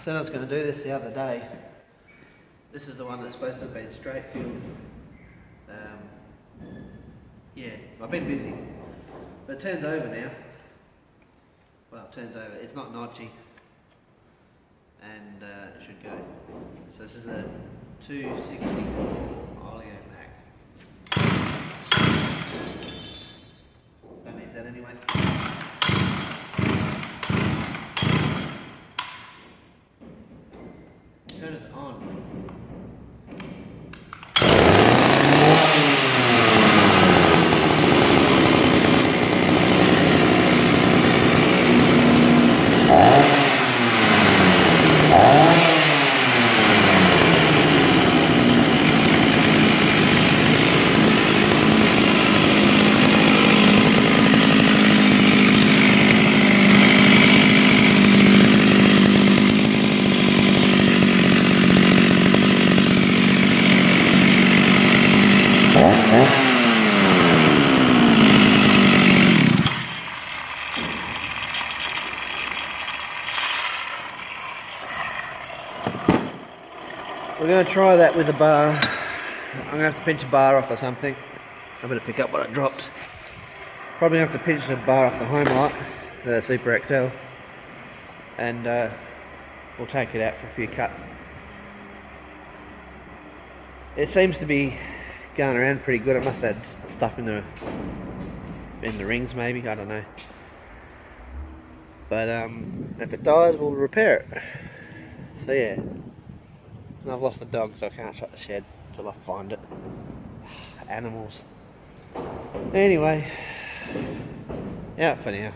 Said I was going to do this the other day. This is the one that's supposed to have been straight filled. Yeah, I've been busy. But it turns over now. Well, it turns over. It's not notchy. And it should go. So this is a 264 Oleo Mac. Don't need that anyway. Turn it on. We're going to try that with a bar. I'm going to have to pinch a bar off or something. I better pick up what I dropped. Probably have to pinch the bar off the home light, the Super XL, and we'll take it out for a few cuts. It seems to be going around pretty good. It must have had stuff in the rings maybe, I don't know. But if it dies, we'll repair it. So yeah. And I've lost the dog, so I can't shut the shed till I find it. Animals. Anyway, out for now.